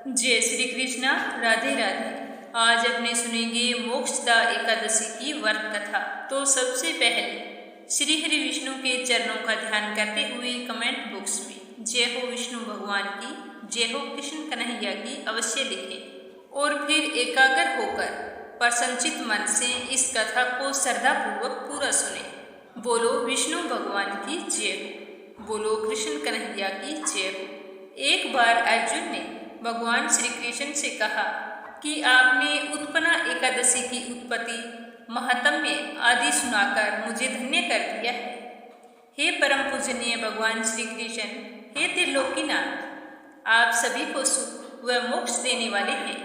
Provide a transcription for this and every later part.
जय श्री कृष्णा। राधे राधे। आज अपने सुनेंगे मोक्षदा एकादशी की व्रत कथा। तो सबसे पहले श्री हरि विष्णु के चरणों का ध्यान करते हुए कमेंट बॉक्स में जय हो विष्णु भगवान की, जय हो कृष्ण कन्हैया की अवश्य लिखें और फिर एकाग्र होकर प्रसन्नचित मन से इस कथा को श्रद्धापूर्वक पूरा सुने। बोलो विष्णु भगवान की जय हो, बोलो कृष्ण कन्हैया की जय हो। एक बार अर्जुन ने भगवान श्री कृष्ण से कहा कि आपने उत्पन्ना एकादशी की उत्पत्ति, महात्म्य आदि सुनाकर मुझे धन्य कर दिया है। हे परम पूजनीय भगवान श्री कृष्ण, हे त्रिलोकीनाथ, आप सभी को सुख व मोक्ष देने वाले हैं।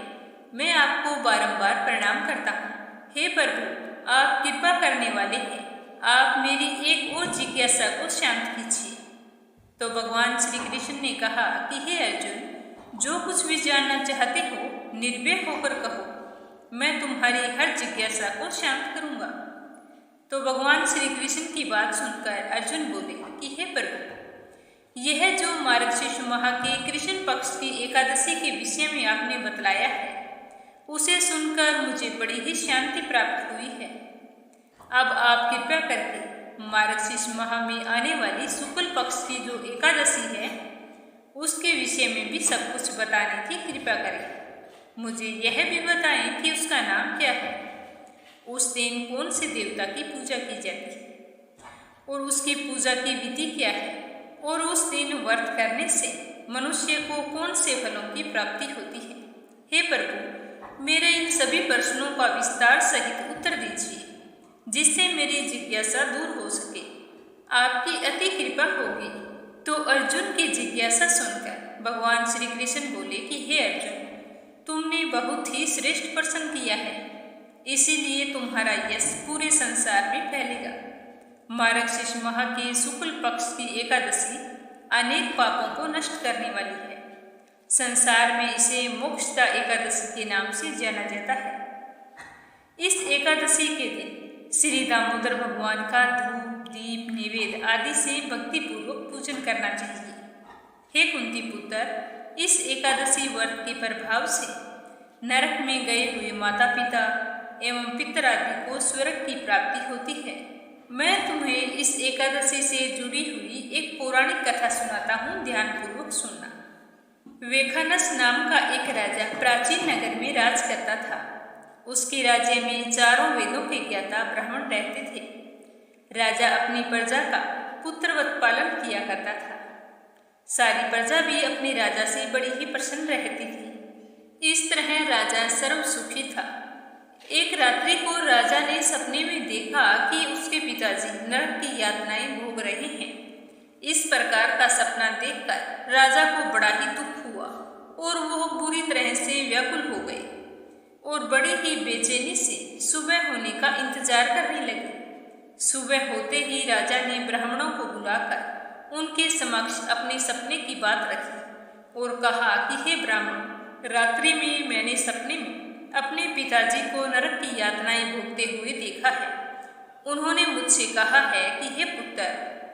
मैं आपको बारंबार प्रणाम करता हूँ। हे प्रभु, आप कृपा करने वाले हैं, आप मेरी एक और जिज्ञासा को शांत कीजिए। तो भगवान श्री कृष्ण ने कहा कि हे अर्जुन, जो कुछ भी जानना चाहते हो निर्भय होकर कहो, मैं तुम्हारी हर जिज्ञासा को शांत करूंगा। तो भगवान श्री कृष्ण की बात सुनकर अर्जुन बोले कि हे प्रभु, यह जो मार्गशीर्ष माह के कृष्ण पक्ष की एकादशी के विषय में आपने बतलाया है, उसे सुनकर मुझे बड़ी ही शांति प्राप्त हुई है। अब आप कृपया करके मार्गशीर्ष माह में आने वाली शुक्ल पक्ष की जो एकादशी है उसके विषय में भी सब कुछ बताने की कृपा करें। मुझे यह भी बताएं कि उसका नाम क्या है, उस दिन कौन से देवता की पूजा की जाती है और उसकी पूजा की विधि क्या है, और उस दिन व्रत करने से मनुष्य को कौन से फलों की प्राप्ति होती है। हे प्रभु, मेरे इन सभी प्रश्नों का विस्तार सहित उत्तर दीजिए, जिससे मेरी जिज्ञासा दूर हो सके। आपकी अति कृपा होगी। तो अर्जुन की जिज्ञासा सुनकर भगवान श्री कृष्ण बोले कि हे अर्जुन, तुमने बहुत ही श्रेष्ठ प्रश्न किया है, इसीलिए तुम्हारा यश पूरे संसार में फैलेगा। मार्गशीर्ष माह के शुक्ल पक्ष की एकादशी अनेक पापों को नष्ट करने वाली है। संसार में इसे मोक्षदा एकादशी के नाम से जाना जाता है। इस एकादशी के दिन श्री दामोदर भगवान का धूप, दीप, नैवेद्य आदि से भक्तिपूर्वक पूजन करना चाहिए। हे कुंती पुत्र, इस एकादशी व्रत के प्रभाव से नरक में गए हुए माता पिता एवं पितर आदि को स्वर्ग की प्राप्ति होती है। मैं तुम्हें इस एकादशी से जुड़ी हुई एक पौराणिक कथा सुनाता हूँ, ध्यानपूर्वक सुनना। वेखानस नाम का एक राजा प्राचीन नगर में राज करता था। उसके राज्य में चारों वेदों के ज्ञाता ब्राह्मण रहते थे। राजा अपनी प्रजा का पुत्रवत पालन किया करता था। सारी प्रजा भी अपने राजा से बड़ी ही प्रसन्न रहती थी। इस तरह राजा सर्व सुखी था। एक रात्रि को राजा ने सपने में देखा कि उसके पिताजी नरक की यातनाएं भोग रहे हैं। इस प्रकार का सपना देखकर राजा को बड़ा ही दुख हुआ और वह बुरी तरह से व्याकुल हो गए और बड़ी ही बेचैनी से सुबह होने का इंतजार करने लगे। सुबह होते ही राजा ने ब्राह्मणों को बुलाकर उनके समक्ष अपने सपने की बात रखी और कहा कि हे ब्राह्मण, रात्रि में मैंने सपने में अपने पिताजी को नरक की यातनाएं भोगते हुए देखा है। उन्होंने मुझसे कहा है कि हे पुत्र,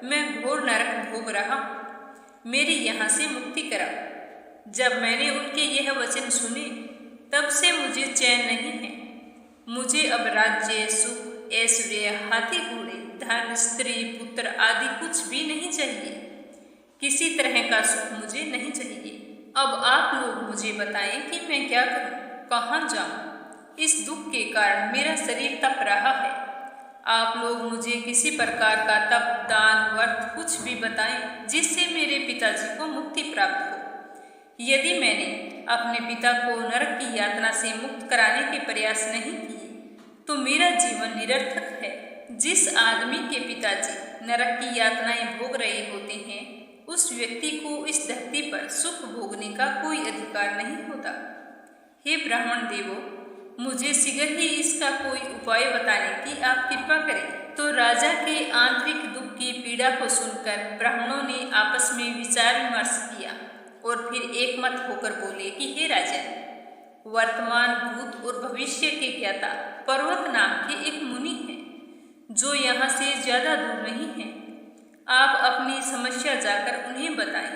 मैं घोर नरक भोग रहा हूँ, मेरी यहाँ से मुक्ति कराओ। जब मैंने उनके यह वचन सुने तब से मुझे चैन नहीं है। मुझे अब राज्य, सुख, ऐश्वर्य, हाथी घोड़े, धन, स्त्री, पुत्र आदि कुछ भी नहीं चाहिए। किसी तरह का सुख मुझे नहीं चाहिए। अब आप लोग मुझे बताएं कि मैं क्या करूं, कहाँ जाऊं। इस दुख के कारण मेरा शरीर तप रहा है। आप लोग मुझे किसी प्रकार का तप, दान, व्रत कुछ भी बताएं जिससे मेरे पिताजी को मुक्ति प्राप्त हो। यदि मैंने अपने पिता को नरक की यातना से मुक्त कराने के प्रयास नहीं किए तो मेरा जीवन निरर्थक है। जिस आदमी के पिताजी नरक की यातनाएं भोग रहे होते हैं, उस व्यक्ति को इस धरती पर सुख भोगने का कोई अधिकार नहीं होता। हे ब्राह्मण देवो, मुझे शीघ्र ही इसका कोई उपाय बताने की आप कृपा करें। तो राजा के आंतरिक दुख की पीड़ा को सुनकर ब्राह्मणों ने आपस में विचार विमर्श किया और फिर एकमत होकर बोले कि हे राजन, वर्तमान, भूत और भविष्य के ज्ञाता पर्वत नाम के एक मुनि हैं, जो यहाँ से ज्यादा दूर नहीं है। आप अपनी समस्या जाकर उन्हें बताएं।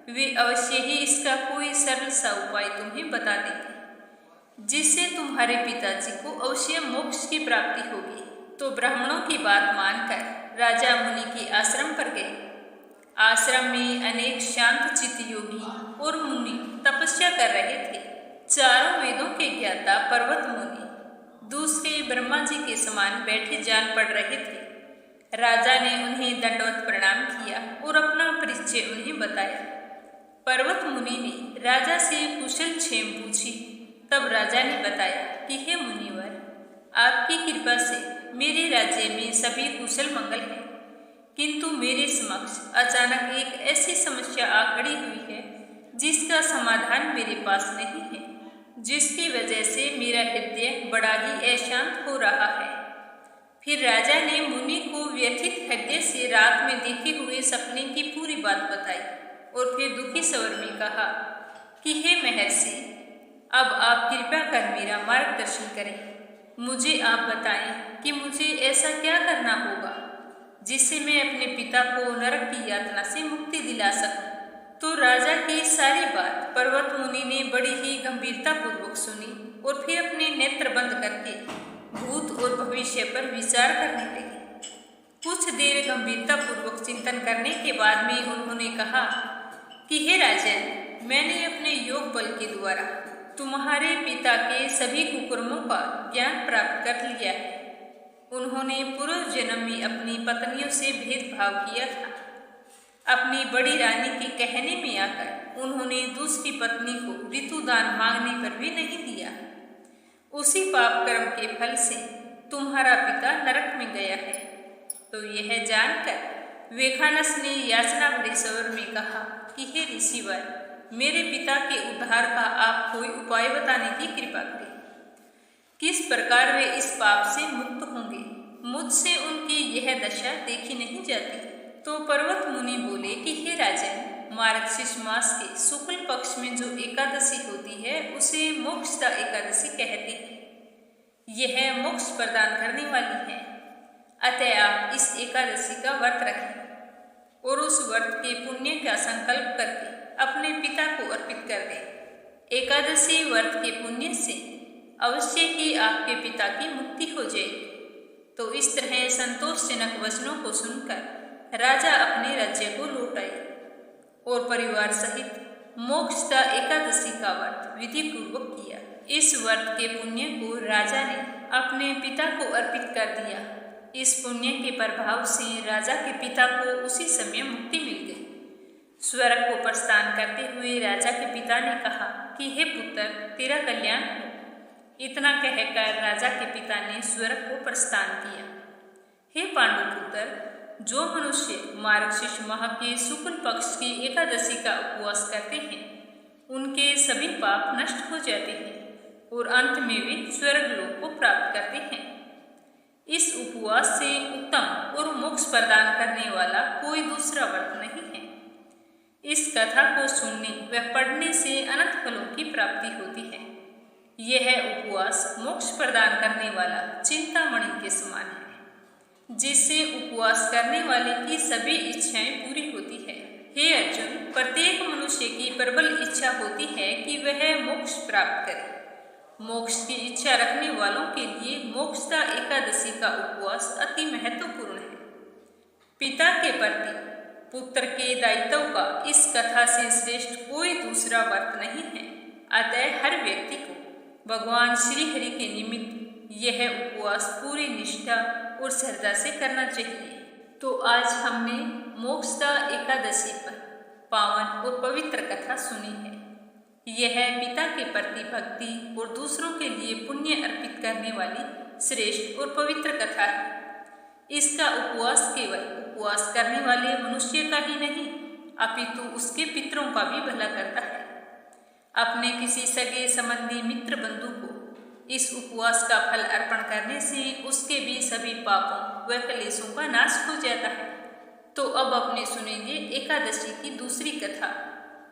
वे अवश्य ही इसका कोई सरल सा उपाय तुम्हें बता देंगे, जिससे तुम्हारे पिताजी को अवश्य मोक्ष की प्राप्ति होगी। तो ब्राह्मणों की बात मानकर राजा मुनि के आश्रम पर गए। आश्रम में अनेक शांत चित्त योगी और मुनि तपस्या कर रहे थे। चारों वेदों के ज्ञाता पर्वत मुनि दूसरे ब्रह्मा जी के समान बैठे जान पड़ रहे थे। राजा ने उन्हें दंडवत प्रणाम किया और अपना परिचय उन्हें बताया। पर्वत मुनि ने राजा से कुशल क्षेम पूछी। तब राजा ने बताया कि हे मुनिवर, आपकी कृपा से मेरे राज्य में सभी कुशल मंगल है, किंतु मेरे समक्ष अचानक एक ऐसी समस्या आ खड़ी हुई है जिसका समाधान मेरे पास नहीं है, जिसकी वजह से मेरा हृदय बड़ा ही अशांत हो रहा है। फिर राजा ने मुनि को व्यथित हृदय से रात में देखे हुए सपने की पूरी बात बताई और फिर दुखी स्वर में कहा कि हे महर्षि, अब आप कृपया कर मेरा मार्गदर्शन करें। मुझे आप बताएं कि मुझे ऐसा क्या करना होगा जिससे मैं अपने पिता को नरक की यातना से मुक्ति दिला सकूं। तो राजा की सारी बात पर्वत मुनि ने बड़ी ही गंभीरता पूर्वक सुनी और फिर अपने नेत्र बंद करके भूत और भविष्य पर विचार करने लगे। कुछ देर गंभीरता पूर्वक चिंतन करने के बाद में उन्होंने कहा कि हे राजन, मैंने अपने योग बल के द्वारा तुम्हारे पिता के सभी कुकर्मों का ज्ञान प्राप्त कर लिया है। उन्होंने पूर्व जन्म में अपनी पत्नियों से भेदभाव किया था। अपनी बड़ी रानी के कहने में आकर उन्होंने दूसरी पत्नी को ऋतुदान मांगने पर भी नहीं दिया। उसी पाप कर्म के फल से तुम्हारा पिता नरक में गया है। तो यह जानकर वेखानस ने याचना भरे स्वर में कहा कि हे ऋषिवर, मेरे पिता के उद्धार का आप कोई उपाय बताने की कृपा करें। किस प्रकार वे इस पाप से मुक्त होंगे? मुझसे उनकी यह दशा देखी नहीं जाती। तो पर्वत मुनि बोले कि हे राजन, मार्गशीर्ष मास के शुक्ल पक्ष में जो एकादशी होती है उसे मोक्षदा एकादशी कहते हैं। यह मोक्ष प्रदान करने वाली है। अतः आप इस एकादशी का व्रत रखें और उस व्रत के पुण्य का संकल्प करके अपने पिता को अर्पित कर दें। एकादशी व्रत के पुण्य से अवश्य ही आपके पिता की मुक्ति हो जाएगी। तो इस तरह संतोषजनक वचनों को सुनकर राजा अपने राज्य को लौट आए और परिवार सहित मोक्षदा एकादशी का व्रत विधि पूर्वक किया। इस व्रत के पुण्य को राजा ने अपने पिता को अर्पित कर दिया। इस पुण्य के प्रभाव से राजा के पिता को उसी समय मुक्ति मिल गई। स्वर्ग को प्रस्थान करते हुए राजा के पिता ने कहा कि हे पुत्र, तेरा कल्याण हो। इतना कहकर राजा के पिता ने स्वर्ग को प्रस्थान किया। हे पांडुपुत्र, जो मनुष्य मार्गशीर्ष माह के शुक्ल पक्ष की एकादशी का उपवास करते हैं, उनके सभी पाप नष्ट हो जाते हैं और अंत में वे स्वर्ग लोक को प्राप्त करते हैं। इस उपवास से उत्तम और मोक्ष प्रदान करने वाला कोई दूसरा व्रत नहीं है। इस कथा को सुनने व पढ़ने से अनंत फलों की प्राप्ति होती है। यह उपवास मोक्ष प्रदान करने वाला चिंतामणि के समान है, जिससे उपवास करने वाले की सभी इच्छाएं पूरी होती है। हे अर्जुन, प्रत्येक मनुष्य की प्रबल इच्छा होती है कि वह मोक्ष प्राप्त करे। मोक्ष की इच्छा रखने वालों के लिए मोक्षदा एकादशी का उपवास अति महत्वपूर्ण है। पिता के प्रति पुत्र के दायित्व का इस कथा से श्रेष्ठ कोई दूसरा व्रत नहीं है। अतः हर व्यक्ति को भगवान श्री हरि के निमित्त यह उपवास पूरी निष्ठा और श्रद्धा से करना चाहिए। तो आज हमने मोक्षदा एकादशी पर पावन और पवित्र कथा सुनी है। यह पिता के प्रति भक्ति और दूसरों के लिए पुण्य अर्पित करने वाली श्रेष्ठ और पवित्र कथा है। इसका उपवास केवल उपवास करने वाले मनुष्य का ही नहीं, अपितु उसके पितरों का भी भला करता है। अपने किसी सगे संबंधी मित्र बंधु को इस उपवास का फल अर्पण करने से उसके भी सभी पापों व क्लेशों का नाश हो जाता है। तो अब अपने सुनेंगे एकादशी की दूसरी कथा।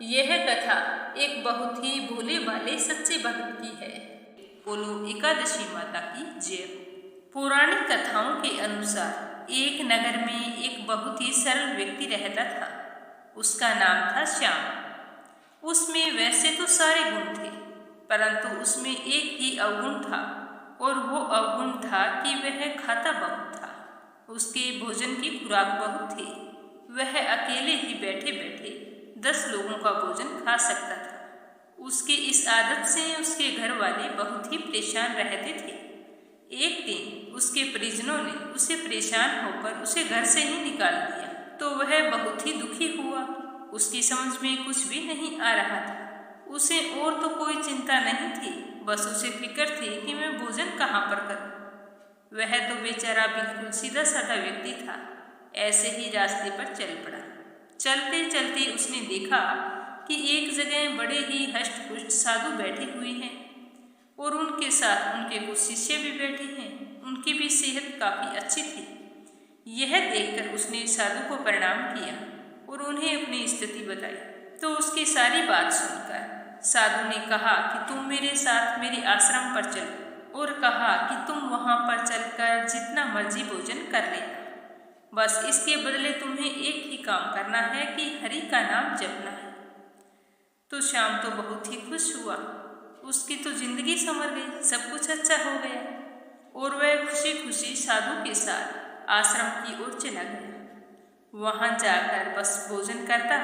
यह कथा एक बहुत ही भोले भाले सच्चे भक्त की है। बोलो एकादशी माता की जय। पौराणिक कथाओं के अनुसार एक नगर में एक बहुत ही सरल व्यक्ति रहता था। उसका नाम था श्याम। उसमें वैसे तो सारे गुण थे, परंतु उसमें एक ही अवगुण था, और वो अवगुण था कि वह खाता बहुत था। उसके भोजन की खुराक बहुत थी। वह अकेले ही बैठे बैठे 10 लोगों का भोजन खा सकता था। उसकी इस आदत से उसके घर वाले बहुत ही परेशान रहते थे। एक दिन उसके परिजनों ने उसे परेशान होकर उसे घर से ही निकाल दिया, तो वह बहुत ही दुखी हुआ। उसकी समझ में कुछ भी नहीं आ रहा था। उसे और तो कोई चिंता नहीं थी, बस उसे फिक्र थी कि मैं भोजन कहाँ पर करूँ। वह तो बेचारा बिल्कुल सीधा साधा व्यक्ति था। ऐसे ही रास्ते पर चल पड़ा। चलते चलते उसने देखा कि एक जगह बड़े ही हष्ट-पुष्ट साधु बैठे हुए हैं और उनके साथ उनके कुछ शिष्य भी बैठे हैं। उनकी भी सेहत काफ़ी अच्छी थी। यह देखकर उसने साधु को प्रणाम किया और उन्हें अपनी स्थिति बताई। तो उसकी सारी बात सुनकर साधु ने कहा कि तुम मेरे साथ मेरे आश्रम पर चलो, और कहा कि तुम वहाँ पर चलकर जितना मर्जी भोजन कर लेना, बस इसके बदले तुम्हें एक ही काम करना है कि हरि का नाम जपना है। तो श्याम तो बहुत ही खुश हुआ। उसकी तो जिंदगी संवर गई, सब कुछ अच्छा हो गया, और वह खुशी खुशी साधु के साथ आश्रम की ओर चला गया। वहाँ जाकर बस भोजन करता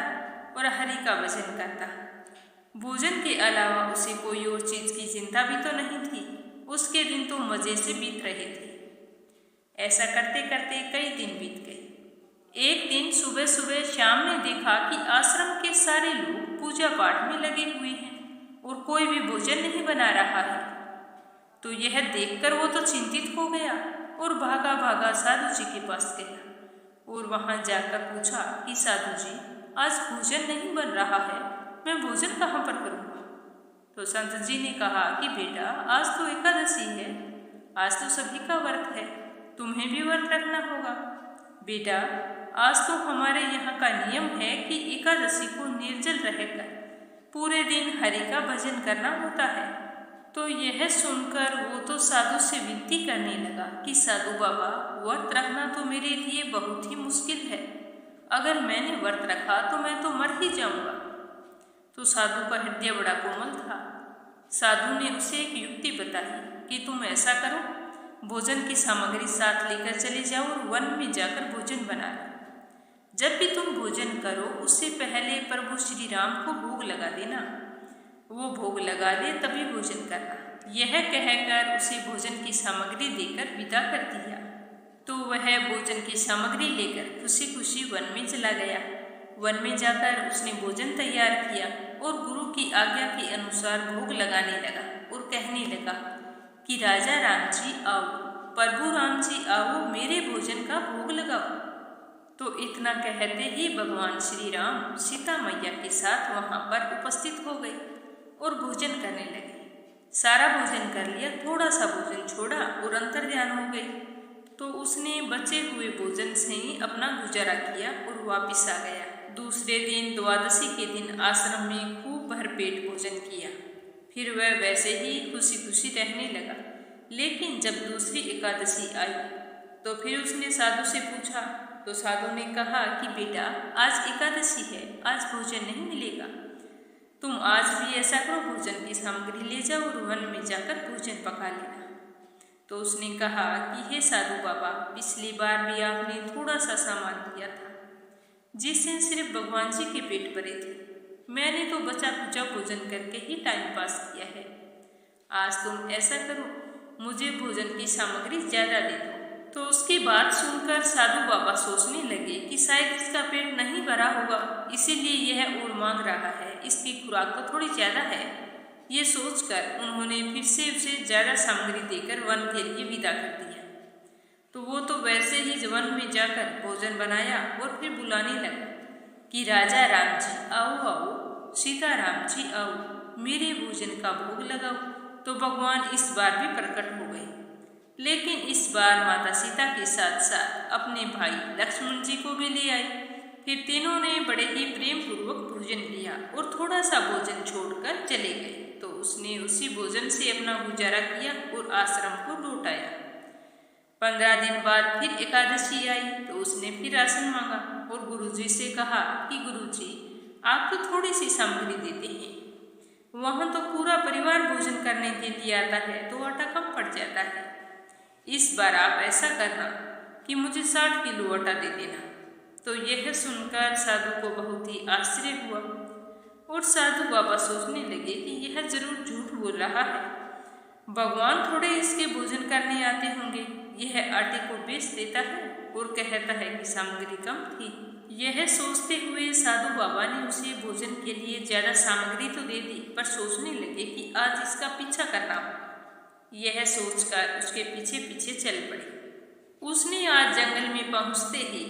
और हरि का भजन करता। भोजन के अलावा उसे कोई और चीज की चिंता भी तो नहीं थी। उसके दिन तो मजे से बीत रहे थे। ऐसा करते करते कई दिन बीत गए। एक दिन सुबह सुबह श्याम ने देखा कि आश्रम के सारे लोग पूजा पाठ में लगे हुए हैं और कोई भी भोजन नहीं बना रहा है। तो यह देखकर वो तो चिंतित हो गया और भागा भागा साधु जी के पास गया और वहां जाकर पूछा कि साधु जी, आज भोजन नहीं बन रहा है, मैं भोजन कहाँ पर करूँगा। तो संत जी ने कहा कि बेटा, आज तो एकादशी है, आज तो सभी का व्रत है, तुम्हें भी व्रत रखना होगा। बेटा, आज तो हमारे यहाँ का नियम है कि एकादशी को निर्जल रहकर पूरे दिन हरि का भजन करना होता है। तो यह सुनकर वो तो साधु से विनती करने लगा कि साधु बाबा, व्रत रखना तो मेरे लिए बहुत ही मुश्किल है। अगर मैंने व्रत रखा तो मैं तो मर ही जाऊंगा। तो साधु का हृदय बड़ा कोमल था। साधु ने उसे एक युक्ति बताई कि तुम ऐसा करो, भोजन की सामग्री साथ लेकर चले जाओ और वन में जाकर भोजन बना लो। जब भी तुम भोजन करो उससे पहले प्रभु श्री राम को भोग लगा देना। वो भोग लगा दे तभी भोजन करना। यह कहकर उसे भोजन की सामग्री देकर विदा कर दिया। तो वह भोजन की सामग्री लेकर खुशी खुशी वन में चला गया। वन में जाकर उसने भोजन तैयार किया और गुरु की आज्ञा के अनुसार भोग लगाने लगा और कहने लगा कि राजा राम जी आओ, प्रभु राम जी आओ, मेरे भोजन का भोग लगाओ। तो इतना कहते ही भगवान श्री राम सीता मैया के साथ वहाँ पर उपस्थित हो गए और भोजन करने लगे। सारा भोजन कर लिया, थोड़ा सा भोजन छोड़ा और अंतर्ध्यान हो गई। तो उसने बचे हुए भोजन से ही अपना गुजारा किया और वापिस आ गया। दूसरे दिन द्वादशी के दिन आश्रम में खूब भरपेट भोजन किया। फिर वह वैसे ही खुशी खुशी रहने लगा। लेकिन जब दूसरी एकादशी आई तो फिर उसने साधु से पूछा। तो साधु ने कहा कि बेटा, आज एकादशी है, आज भोजन नहीं मिलेगा। तुम आज भी ऐसा करो, भोजन की सामग्री ले जाओ और वन में जाकर भोजन पका लेना। तो उसने कहा कि हे साधु बाबा, पिछली बार भी आपने थोड़ा सा सामान दिया था जिससे सिर्फ भगवान जी के पेट भरे थे। मैंने तो बचा कुचा भोजन करके ही टाइम पास किया है। आज तुम ऐसा करो, मुझे भोजन की सामग्री ज़्यादा दे दो। तो उसकी बात सुनकर साधु बाबा सोचने लगे कि शायद इसका पेट नहीं भरा होगा, इसीलिए यह और मांग रहा है, इसकी खुराक तो थोड़ी ज़्यादा है। ये सोचकर उन्होंने फिर से उसे ज़्यादा सामग्री देकर वन के लिए विदा कर दिया। तो वो तो वैसे ही वन में जाकर भोजन बनाया और फिर बुलाने लगा कि राजा राम जी आओ आओ, सीता राम जी आओ, मेरे भोजन का भोग लगाओ। तो भगवान इस बार भी प्रकट हो गए, लेकिन इस बार माता सीता के साथ साथ अपने भाई लक्ष्मण जी को भी ले आए। फिर तीनों ने बड़े ही प्रेम पूर्वक भोजन किया और थोड़ा सा भोजन छोड़कर चले गए। तो उसने उसी भोजन से अपना गुजारा किया और आश्रम को लौट आया। 15 दिन बाद फिर एकादशी आई तो उसने फिर राशन मांगा और गुरुजी से कहा कि गुरुजी, आप तो थोड़ी सी सामग्री देते हैं, वहाँ तो पूरा परिवार भोजन करने के लिए आता है तो आटा कम पड़ जाता है। इस बार आप ऐसा करना कि मुझे 60 किलो आटा दे देना। तो यह सुनकर साधु को बहुत ही आश्चर्य हुआ और साधु बाबा सोचने लगे कि यह जरूर झूठ बोल रहा है। भगवान थोड़े इसके भोजन करने आते होंगे। यह आटे को बेच देता है और कहता है कि सामग्री कम थी। यह सोचते हुए साधु बाबा ने उसे भोजन के लिए ज्यादा सामग्री तो दे दी, पर सोचने लगे कि आज इसका पीछा करना हो। यह सोचकर उसके पीछे पीछे चल पड़े। उसने आज जंगल में पहुंचते ही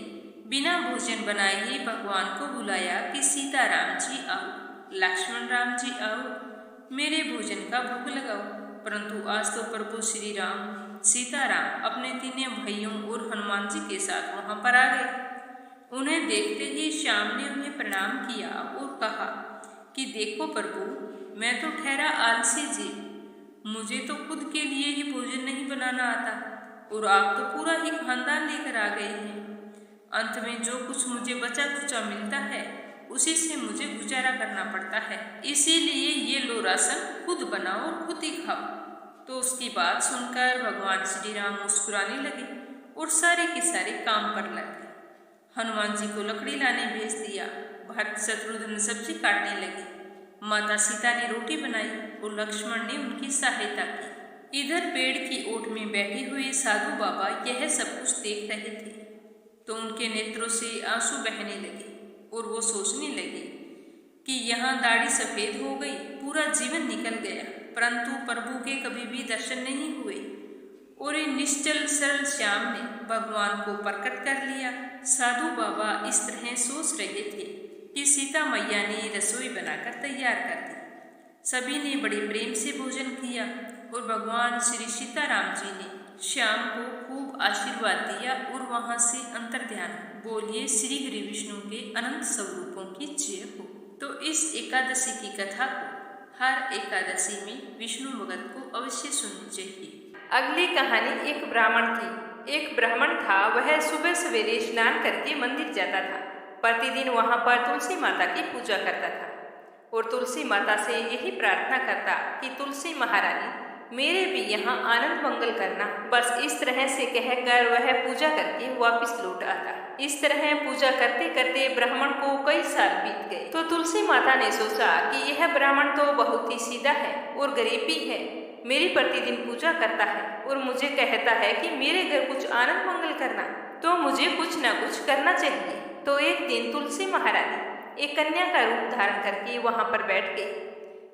बिना भोजन बनाए ही भगवान को बुलाया कि सीताराम जी आओ, लक्ष्मण राम जी आओ, मेरे भोजन का भोग लगाओ। परंतु आज तो प्रभु श्री राम सीताराम अपने तीनों भाइयों और हनुमान जी के साथ वहां पर आ गए। उन्हें देखते ही श्याम ने उन्हें प्रणाम किया और कहा कि देखो प्रभु, मैं तो ठहरा आलसी जीव, मुझे तो खुद के लिए ही भोजन नहीं बनाना आता और आप तो पूरा ही खानदान लेकर आ गए हैं। अंत में जो कुछ मुझे बचा खुचा मिलता है उसी से मुझे गुजारा करना पड़ता है, इसीलिए ये लो राशन खुद बनाओ और खुद ही खाओ। तो उसकी बात सुनकर भगवान श्री राम मुस्कुराने लगे और सारे के सारे काम पर लग गए। हनुमान जी को लकड़ी लाने भेज दिया। भरत शत्रुघ्न सब्जी काटने लगे। माता सीता ने रोटी बनाई और लक्ष्मण ने उनकी सहायता की। इधर पेड़ की ओट में बैठे हुए साधु बाबा यह सब कुछ देख रहे थे तो उनके नेत्रों से आंसू बहने लगे और वो सोचने लगे कि यहाँ दाढ़ी सफेद हो गई, पूरा जीवन निकल गया, परंतु प्रभु के कभी भी दर्शन नहीं हुए। और इन निश्चल सरल श्याम ने भगवान को प्रकट कर लिया। साधु बाबा इस तरह सोच रहे थे कि सीता मैया ने रसोई बनाकर तैयार कर दी। सभी ने बड़े प्रेम से भोजन किया और भगवान श्री सीताराम जी ने श्याम को खूब आशीर्वाद दिया और वहां से अंतर्ध्यान। बोलिए श्री हरि विष्णु के अनंत स्वरूपों की जय हो। तो इस एकादशी की कथा को हर एकादशी में विष्णु भगत को अवश्य सुननी चाहिए। अगली कहानी एक ब्राह्मण की। एक ब्राह्मण था, वह सुबह सवेरे स्नान करके मंदिर जाता था। प्रतिदिन वहां पर तुलसी माता की पूजा करता था और तुलसी माता से यही प्रार्थना करता कि तुलसी महारानी मेरे भी यहाँ आनंद मंगल करना। बस इस तरह से कहकर वह पूजा करके वापस लौट आता। इस तरह पूजा करते करते ब्राह्मण को कई साल बीत गए। तो तुलसी माता ने सोचा कि यह ब्राह्मण तो बहुत ही सीधा है और गरीब भी है, मेरी प्रतिदिन पूजा करता है और मुझे कहता है कि मेरे घर कुछ आनंद मंगल करना, तो मुझे कुछ न कुछ करना चाहिए। तो एक दिन तुलसी महारानी एक कन्या का रूप धारण करके वहां पर बैठ गई।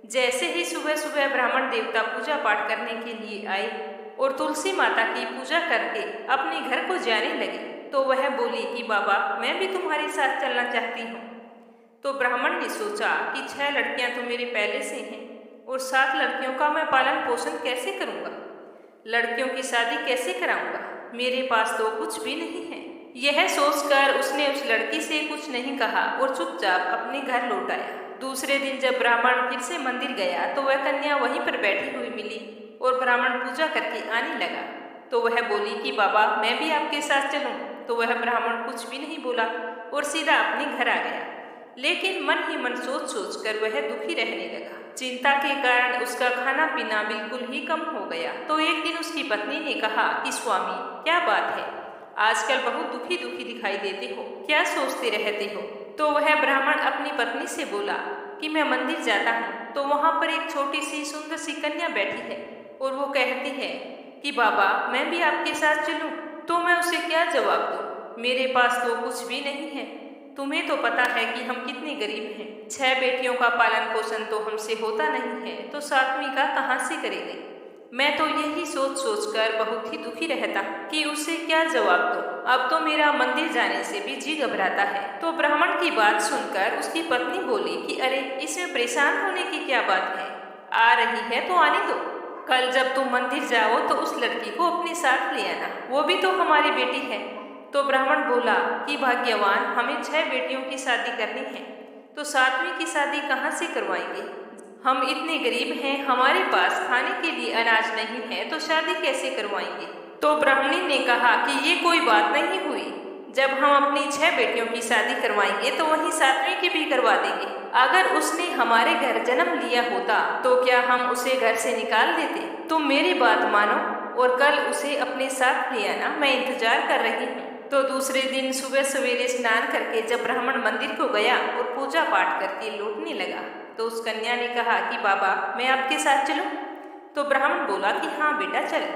जैसे ही सुबह सुबह ब्राह्मण देवता पूजा पाठ करने के लिए आए और तुलसी माता की पूजा करके अपने घर को जाने लगे तो वह बोली कि बाबा, मैं भी तुम्हारे साथ चलना चाहती हूँ। तो ब्राह्मण ने सोचा कि 6 लड़कियां तो मेरे पहले से हैं और 7 लड़कियों का मैं पालन पोषण कैसे करूँगा, लड़कियों की शादी कैसे कराऊंगा, मेरे पास तो कुछ भी नहीं है। यह सोचकर उसने उस लड़की से कुछ नहीं कहा और चुपचाप अपने घर लौट आया। दूसरे दिन जब ब्राह्मण फिर से मंदिर गया तो वह कन्या वहीं पर बैठी हुई मिली और ब्राह्मण पूजा करके आने लगा। तो वह बोली कि बाबा, मैं भी आपके साथ चलूं। तो वह ब्राह्मण कुछ भी नहीं बोला और सीधा अपने घर आ गया। लेकिन मन ही मन सोच सोच कर वह दुखी रहने लगा। चिंता के कारण उसका खाना पीना बिल्कुल ही कम हो गया। तो एक दिन उसकी पत्नी ने कहा कि स्वामी, क्या बात है, आजकल बहुत दुखी दुखी दिखाई देते हो, क्या सोचते रहते हो। तो वह ब्राह्मण अपनी पत्नी से बोला कि मैं मंदिर जाता हूँ तो वहाँ पर एक छोटी सी सुंदर सी कन्या बैठी है और वो कहती है कि बाबा, मैं भी आपके साथ चलूं। तो मैं उसे क्या जवाब दूं, मेरे पास तो कुछ भी नहीं है। तुम्हें तो पता है कि हम कितने गरीब हैं, 6 बेटियों का पालन पोषण तो हमसे होता नहीं है, तो 7वीं का कहाँ से करेंगे। मैं तो यही सोच सोच कर बहुत ही दुखी रहता कि उसे क्या जवाब दूं। अब तो मेरा मंदिर जाने से भी जी घबराता है। तो ब्राह्मण की बात सुनकर उसकी पत्नी बोली कि अरे, इसमें परेशान होने की क्या बात है, आ रही है तो आने दो। कल जब तुम मंदिर जाओ तो उस लड़की को अपने साथ ले आना, वो भी तो हमारी बेटी है। तो ब्राह्मण बोला कि भाग्यवान, हमें 6 बेटियों की शादी करनी है, तो 7वीं की शादी कहाँ से करवाएंगे। हम इतने गरीब हैं, हमारे पास खाने के लिए अनाज नहीं है, तो शादी कैसे करवाएंगे। तो ब्राह्मणी ने कहा कि ये कोई बात नहीं हुई, जब हम अपनी 6 बेटियों की शादी करवाएंगे तो वहीं 7वीं की भी करवा देंगे। अगर उसने हमारे घर जन्म लिया होता तो क्या हम उसे घर से निकाल देते? तुम मेरी बात मानो और कल उसे अपने साथ ले आना, मैं इंतजार कर रही हूँ। तो दूसरे दिन सुबह सवेरे स्नान करके जब ब्राह्मण मंदिर को गया और पूजा पाठ करके लौटने लगा तो उस कन्या ने कहा कि बाबा, मैं आपके साथ चलूं? तो ब्राह्मण बोला कि हाँ बेटा चल।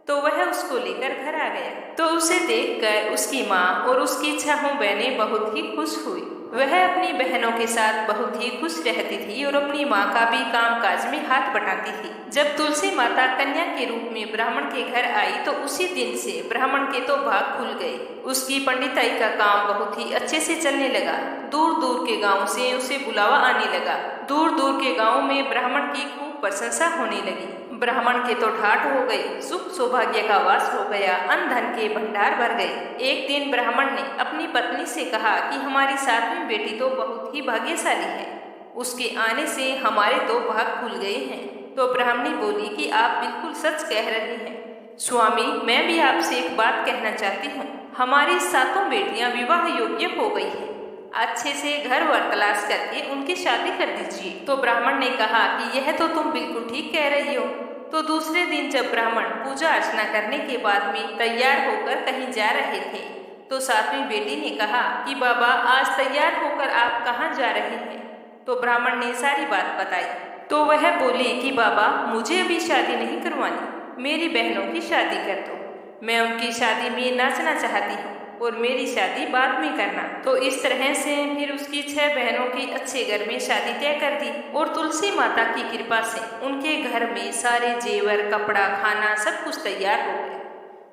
तो वह उसको लेकर घर आ गया। तो उसे देखकर उसकी माँ और उसकी 6 बहनें बहुत ही खुश हुई। वह अपनी बहनों के साथ बहुत ही खुश रहती थी और अपनी माँ का भी कामकाज में हाथ बटाती थी। जब तुलसी माता कन्या के रूप में ब्राह्मण के घर आई तो उसी दिन से ब्राह्मण के तो भाग खुल गए। उसकी पंडिताई का काम बहुत ही अच्छे से चलने लगा। दूर दूर के गांव से उसे बुलावा आने लगा। दूर दूर के गांव में ब्राह्मण की खूब प्रशंसा होने लगी। ब्राह्मण के तो ठाठ हो गए, सुख सौभाग्य का वास हो गया, अन्न धन के भंडार भर गए। एक दिन ब्राह्मण ने अपनी पत्नी से कहा कि हमारी 7वीं बेटी तो बहुत ही भाग्यशाली है, उसके आने से हमारे तो भाग खुल गए हैं। तो ब्राह्मणी बोली कि आप बिल्कुल सच कह रही हैं स्वामी, मैं भी आपसे एक बात कहना चाहती हूँ। हमारी 7 बेटियां विवाह योग्य हो गई हैं, अच्छे से घर वर तलाश करके उनकी शादी कर दीजिए। तो ब्राह्मण ने कहा कि यह तो तुम बिल्कुल ठीक कह रही हो। तो दूसरे दिन जब ब्राह्मण पूजा अर्चना करने के बाद में तैयार होकर कहीं जा रहे थे तो 7वीं बेटी ने कहा कि बाबा, आज तैयार होकर आप कहाँ जा रहे हैं? तो ब्राह्मण ने सारी बात बताई। तो वह बोली कि बाबा, मुझे अभी शादी नहीं करवानी, मेरी बहनों की शादी कर दो। मैं उनकी शादी में नाचना चाहती हूँ और मेरी शादी बाद में करना। तो इस तरह से फिर उसकी 6 बहनों की अच्छे घर में शादी तय कर दी और तुलसी माता की कृपा से उनके घर में सारे जेवर, कपड़ा, खाना सब कुछ तैयार हो गए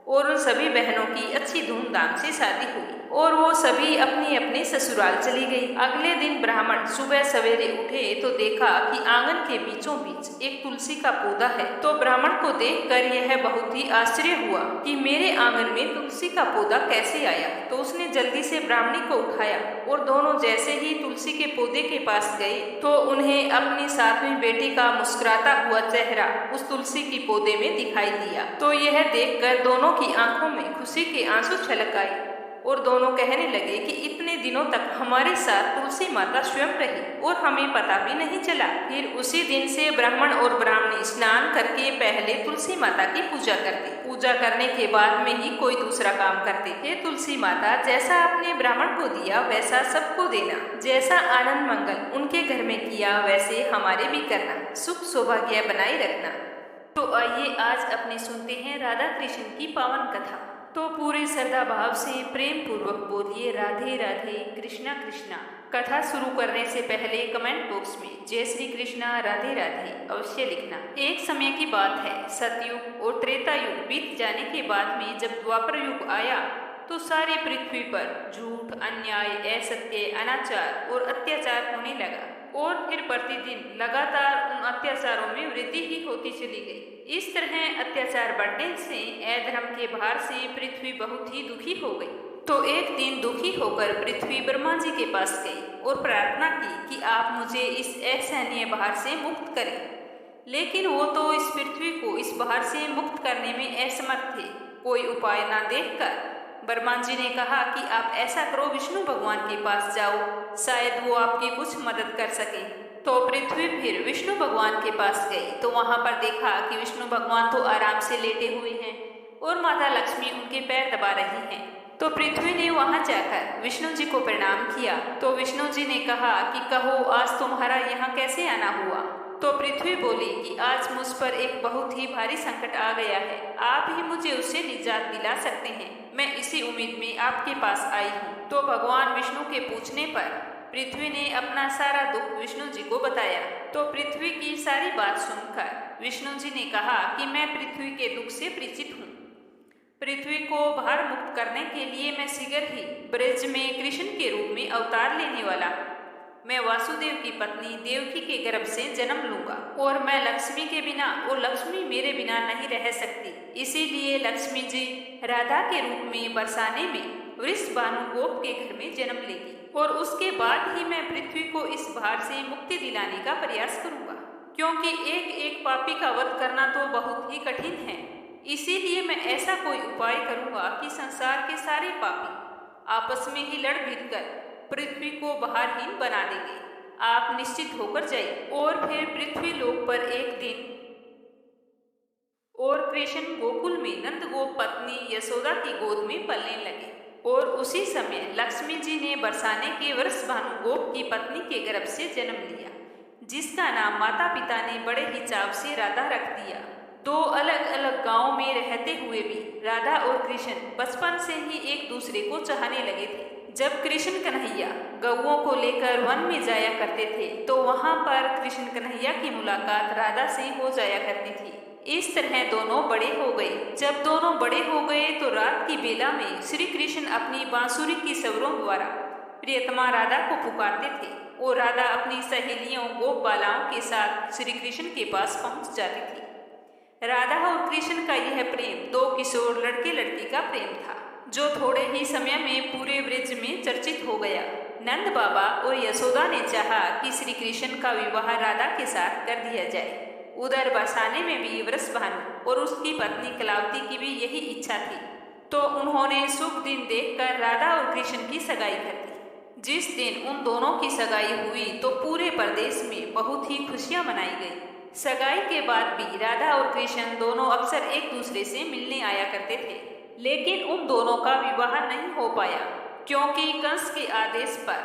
और उन सभी बहनों की अच्छी धूमधाम से शादी हुई और वो सभी अपने अपने ससुराल चली गई। अगले दिन ब्राह्मण सुबह सवेरे उठे तो देखा कि आंगन के बीचों बीच एक तुलसी का पौधा है। तो ब्राह्मण को देखकर यह बहुत ही आश्चर्य हुआ कि मेरे आंगन में तुलसी का पौधा कैसे आया। तो उसने जल्दी से ब्राह्मणी को उठाया और दोनों जैसे ही तुलसी के पौधे के पास गए तो उन्हें अपनी 7वीं बेटी का मुस्कुराता हुआ चेहरा उस तुलसी के पौधे में दिखाई दिया। तो यह देखकर दोनों की आंखों में खुशी के आंसू छलक आए और दोनों कहने लगे कि इतने दिनों तक हमारे साथ तुलसी माता स्वयं रही और हमें पता भी नहीं चला। फिर उसी दिन से ब्राह्मण और ब्राह्मणी स्नान करके पहले तुलसी माता की पूजा करते, पूजा करने के बाद में ही कोई दूसरा काम करते। हे तुलसी माता, जैसा आपने ब्राह्मण को दिया वैसा सबको देना, जैसा आनंद मंगल उनके घर में किया वैसे हमारे भी करना, सुख सौभाग्य बनाए रखना। तो आइए आज अपने सुनते हैं राधा कृष्ण की पावन कथा। तो पूरे श्रद्धा भाव से प्रेम पूर्वक बोलिए राधे राधे कृष्णा कृष्णा। कथा शुरू करने से पहले कमेंट बॉक्स में जय श्री कृष्णा राधे राधे अवश्य लिखना। एक समय की बात है, सतयुग और त्रेता युग बीत जाने के बाद में जब द्वापर युग आया तो सारी पृथ्वी पर झूठ, अन्याय, असत्य, अनाचार और अत्याचार होने लगा और फिर प्रतिदिन लगातार उन अत्याचारों में वृद्धि ही होती चली गई। इस तरह अत्याचार बढ़ने से अधर्म के भार से पृथ्वी बहुत ही दुखी हो गई। तो एक दिन दुखी होकर पृथ्वी ब्रह्मा जी के पास गई और प्रार्थना की कि आप मुझे इस असहनीय भार से मुक्त करें। लेकिन वो तो इस पृथ्वी को इस भार से मुक्त करने में असमर्थ थे। कोई उपाय न देखकर ब्रह्मा जी ने कहा कि आप ऐसा करो, विष्णु भगवान के पास जाओ, शायद वो आपकी कुछ मदद कर सके। तो पृथ्वी फिर विष्णु भगवान के पास गई तो वहां पर देखा कि विष्णु भगवान तो आराम से लेटे हुए हैं और माता लक्ष्मी उनके पैर दबा रही हैं। तो पृथ्वी ने वहां जाकर विष्णु जी को प्रणाम किया। तो विष्णु जी ने कहा कि कहो, आज तुम्हारा यहाँ कैसे आना हुआ? तो पृथ्वी बोली कि आज मुझ पर एक बहुत ही भारी संकट आ गया है, आप ही मुझे उससे निजात दिला सकते हैं। मैं इसी उम्मीद में आपके पास आई हूँ। तो भगवान विष्णु के पूछने पर पृथ्वी ने अपना सारा दुख विष्णु जी को बताया। तो पृथ्वी की सारी बात सुनकर विष्णु जी ने कहा कि मैं पृथ्वी के दुख से परिचित हूँ। पृथ्वी को भार मुक्त करने के लिए मैं शीघ्र ही ब्रज में कृष्ण के रूप में अवतार लेने वाला हूँ। मैं वासुदेव की पत्नी देवकी के गर्भ से जन्म लूंगा और मैं लक्ष्मी के बिना और लक्ष्मी मेरे बिना नहीं रह सकती। इसीलिए लक्ष्मी जी राधा के रूप में बरसाने में वृषभानु गोप के घर में जन्म लेगी और उसके बाद ही मैं पृथ्वी को इस भार से मुक्ति दिलाने का प्रयास करूंगा, क्योंकि एक एक पापी का वध करना तो बहुत ही कठिन है। इसीलिए मैं ऐसा कोई उपाय करूंगा कि संसार के सारे पापी आपस में ही लड़ भिड़ कर पृथ्वी को बहारहीन बना देंगे। आप निश्चित होकर जाइए। और फिर पृथ्वी लोक पर एक दिन और कृष्ण गोकुल में नंदगोप पत्नी यशोदा की गोद में पलने लगे। और उसी समय लक्ष्मी जी ने बरसाने के वर्ष भानुगोप की पत्नी के गर्भ से जन्म लिया, जिसका नाम माता पिता ने बड़े ही चाव से राधा रख दिया। दो अलग अलग गांवों में रहते हुए भी राधा और कृष्ण बचपन से ही एक दूसरे को चाहने लगे थे। जब कृष्ण कन्हैया गौओं को लेकर वन में जाया करते थे तो वहां पर कृष्ण कन्हैया की मुलाकात राधा से हो जाया करती थी। इस तरह दोनों बड़े हो गए। जब दोनों बड़े हो गए तो रात की बेला में श्री कृष्ण अपनी बांसुरी की स्वरों द्वारा प्रियतमा राधा को पुकारते थे और राधा अपनी सहेलियों गोप बालाओं के साथ श्री कृष्ण के पास पहुंच जाती थी। राधा और कृष्ण का यह प्रेम दो किशोर लड़के लड़की का प्रेम था, जो थोड़े ही समय में पूरे ब्रज में चर्चित हो गया। नंद बाबा और यशोदा ने चाहा कि श्री कृष्ण का विवाह राधा के साथ कर दिया जाए। उधर बरसाने में भी वृष भानु और उसकी पत्नी कलावती की भी यही इच्छा थी, तो उन्होंने शुभ दिन देखकर राधा और कृष्ण की सगाई कर दी। जिस दिन उन दोनों की सगाई हुई तो पूरे प्रदेश में बहुत ही खुशियां मनाई गई। सगाई के बाद भी राधा और कृष्ण दोनों अक्सर एक दूसरे से मिलने आया करते थे, लेकिन उन दोनों का विवाह नहीं हो पाया, क्योंकि कंस के आदेश पर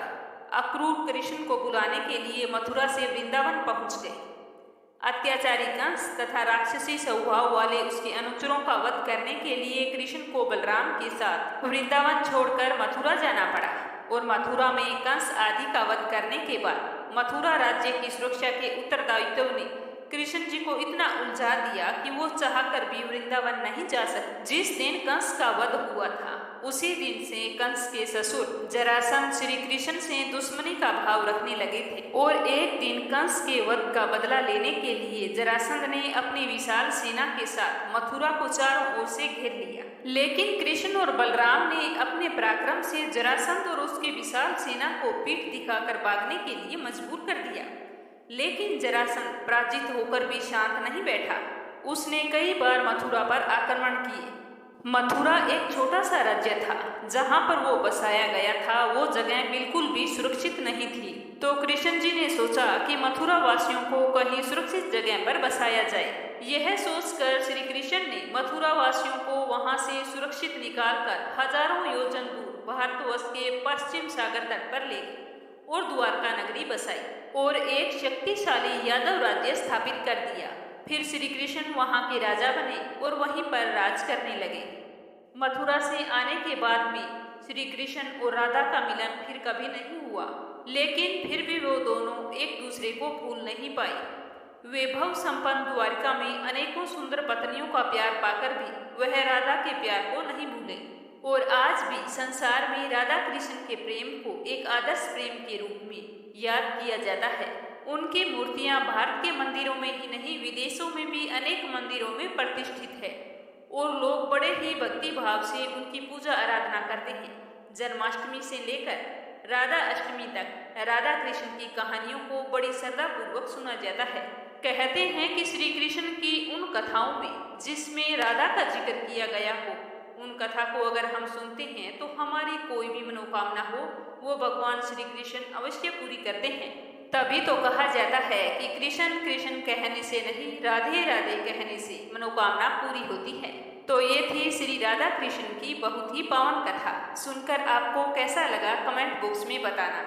अक्रूर कृष्ण को बुलाने के लिए मथुरा से वृंदावन पहुंच गए। अत्याचारी कंस तथा राक्षसी स्वभाव वाले उसके अनुचरों का वध करने के लिए कृष्ण को बलराम के साथ वृंदावन छोड़कर मथुरा जाना पड़ा। और मथुरा में कंस आदि का वध करने के बाद मथुरा राज्य की सुरक्षा के उत्तरदायित्व ने कृष्ण जी को इतना उलझा दिया कि वो चाहकर भी वृंदावन नहीं जा सकते। जिस दिन कंस का वध हुआ था उसी दिन से कंस के ससुर जरासंध श्री कृष्ण से दुश्मनी का भाव रखने लगे थे। और एक दिन कंस के वध का बदला लेने के लिए जरासंध ने अपनी विशाल सेना के साथ मथुरा को चारों ओर से घेर लिया, लेकिन कृष्ण और बलराम ने अपने पराक्रम से जरासंध और उसकी विशाल सेना को पीठ दिखाकर भागने के लिए मजबूर कर दिया। लेकिन जरासंध पराजित होकर भी शांत नहीं बैठा। उसने कई बार मथुरा पर आक्रमण किए। मथुरा एक छोटा सा राज्य था, जहां पर वो बसाया गया था वो जगह बिल्कुल भी सुरक्षित नहीं थी। तो कृष्ण जी ने सोचा कि मथुरा वासियों को कहीं सुरक्षित जगह पर बसाया जाए। यह सोचकर श्री कृष्ण ने मथुरा वासियों को वहां से सुरक्षित निकालकर हजारों योजन दूर भारतवर्ष के पश्चिम सागर तट पर ले गए और द्वारका नगरी बसाई और एक शक्तिशाली यादव राज्य स्थापित कर दिया। फिर श्री कृष्ण वहां के राजा बने और वहीं पर राज करने लगे। मथुरा से आने के बाद भी श्री कृष्ण और राधा का मिलन फिर कभी नहीं हुआ, लेकिन फिर भी वो दोनों एक दूसरे को भूल नहीं पाए। वैभव संपन्न द्वारका में अनेकों सुंदर पत्नियों का प्यार पाकर भी वह राधा के प्यार को नहीं भूले। और आज भी संसार में राधा कृष्ण के प्रेम को एक आदर्श प्रेम के रूप में याद किया जाता है। उनकी मूर्तियां भारत के मंदिरों में ही नहीं विदेशों में भी अनेक मंदिरों में प्रतिष्ठित है और लोग बड़े ही भक्ति भाव से उनकी पूजा आराधना करते हैं। जन्माष्टमी से लेकर राधा अष्टमी तक राधा कृष्ण की कहानियों को बड़ी श्रद्धा पूर्वक सुना जाता है। कहते हैं कि श्री कृष्ण की उन कथाओं में जिसमें राधा का जिक्र किया गया हो, उन कथा को अगर हम सुनते हैं तो हमारी कोई भी मनोकामना हो वो भगवान श्री कृष्ण अवश्य पूरी करते हैं। तभी तो कहा जाता है कि कृष्ण कृष्ण कहने से नहीं राधे राधे कहने से मनोकामना पूरी होती है। तो ये थी श्री राधा कृष्ण की बहुत ही पावन कथा। सुनकर आपको कैसा लगा कमेंट बॉक्स में बताना।